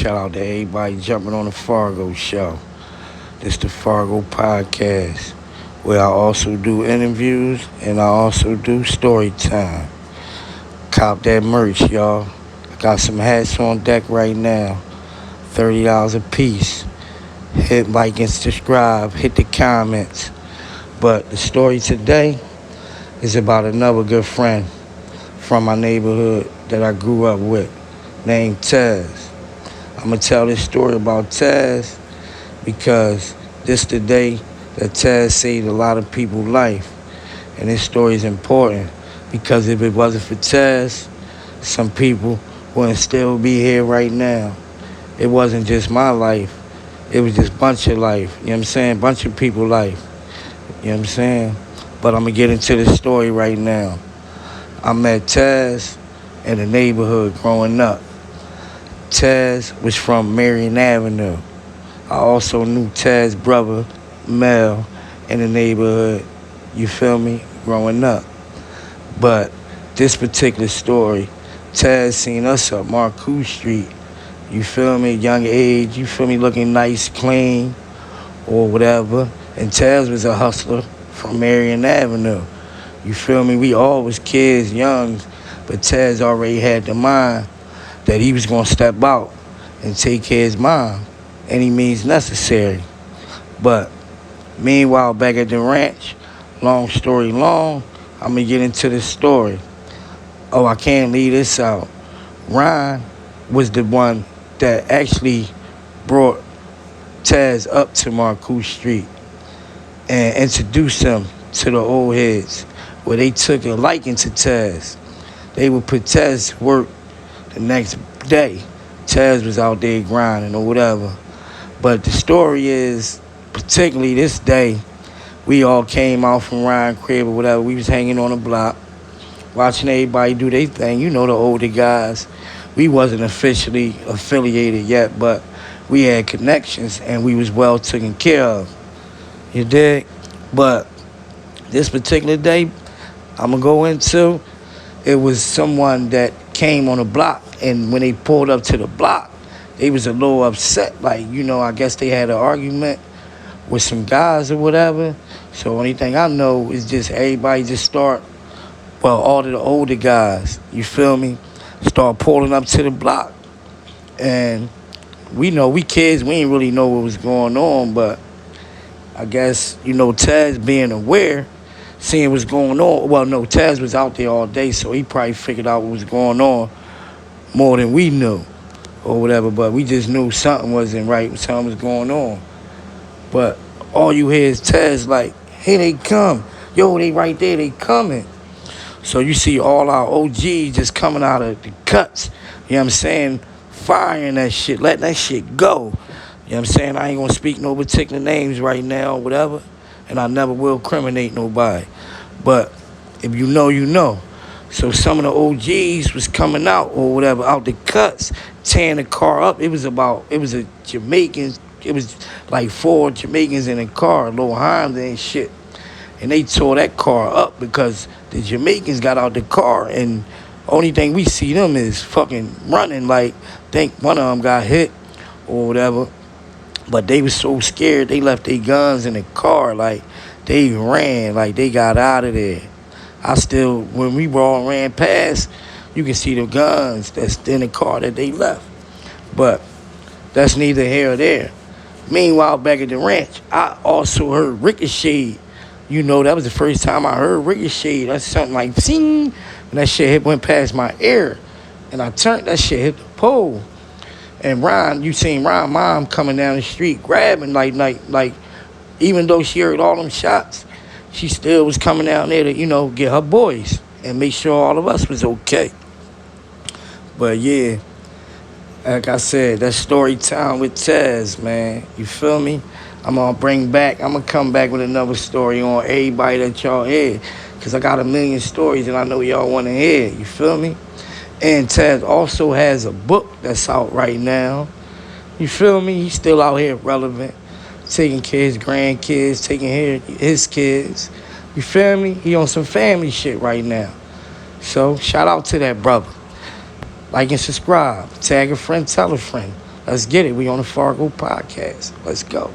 Shout out to everybody jumping on the Fargo show. This the Fargo podcast, where I also do interviews and I also do story time. Cop that merch, y'all. I got some hats on deck right now. $30 a piece. Hit like and subscribe. Hit the comments. But the story today is about another good friend from my neighborhood that I grew up with, named Taz. I'm going to tell this story about Taz because this the day that Taz saved a lot of people's life. And this story is important because if it wasn't for Taz, some people wouldn't still be here right now. It wasn't just my life. It was just a bunch of life. You know what I'm saying? Bunch of people life. You know what I'm saying? But I'm going to get into the story right now. I met Taz in the neighborhood growing up. Taz was from Marion Avenue. I also knew Taz's brother, Mel, in the neighborhood, you feel me, growing up. But this particular story, Taz seen us up Marcoux Street, you feel me, young age, you feel me, looking nice, clean, or whatever. And Taz was a hustler from Marion Avenue. You feel me, we all was kids, young, but Taz already had the mind that he was going to step out and take care of his mom any means necessary. But meanwhile, back at the ranch, long story long, I'm going to get into this story. Oh, I can't leave this out. Ron was the one that actually brought Taz up to Marcoux Street and introduced him to the old heads, where they took a liking to Taz. They would put Taz to work the next day. Taz was out there grinding or whatever. But the story is, particularly this day, we all came out from Ryan crib or whatever. We was hanging on the block, watching everybody do their thing. You know, the older guys. We wasn't officially affiliated yet, but we had connections and we was well taken care of. You dig? But this particular day, I'm going to go into, it was someone that came on the block, and when they pulled up to the block, they was a little upset. Like, you know, I guess they had an argument with some guys or whatever. So only thing I know is just everybody just start, well, all of the older guys, you feel me, start pulling up to the block. And we know, we kids, we ain't really know what was going on, but I guess, you know, Taz being aware, seeing what's going on. Well, no, Taz was out there all day, so he probably figured out what was going on more than we knew or whatever. But we just knew something wasn't right, something was going on. But all you hear is Taz like, here they come. Yo, they right there, they coming. So you see all our OGs just coming out of the cuts, you know what I'm saying, firing that shit, letting that shit go. You know what I'm saying? I ain't going to speak no particular names right now or whatever, and I never will incriminate nobody. But if you know, you know. So some of the OGs was coming out or whatever, out the cuts, tearing the car up. It was a Jamaican, it was like 4 Jamaicans in a car, Lil Himes and shit. And they tore that car up because the Jamaicans got out the car, and only thing we see them is fucking running. Like, think one of them got hit or whatever. But they was so scared, they left their guns in the car. Like, they ran, like they got out of there. When we all ran past, you can see the guns that's in the car that they left. But that's neither here or there. Meanwhile, back at the ranch, I also heard Ricochet. You know, that was the first time I heard Ricochet. That's something like, zing, and that shit went past my ear. And I turned, that shit hit the pole. And Ron, you seen Ron mom coming down the street grabbing, like, even though she heard all them shots, she still was coming down there to, you know, get her boys and make sure all of us was okay. But yeah, like I said, that's story time with Taz, man. You feel me? I'm going to come back with another story on everybody that y'all hear, because I got a million stories and I know y'all want to hear. You feel me? And Taz also has a book that's out right now. You feel me? He's still out here relevant, taking care of his grandkids, taking care of his kids. You feel me? He on some family shit right now. So shout out to that brother. Like and subscribe. Tag a friend, tell a friend. Let's get it. We on the Fargo podcast. Let's go.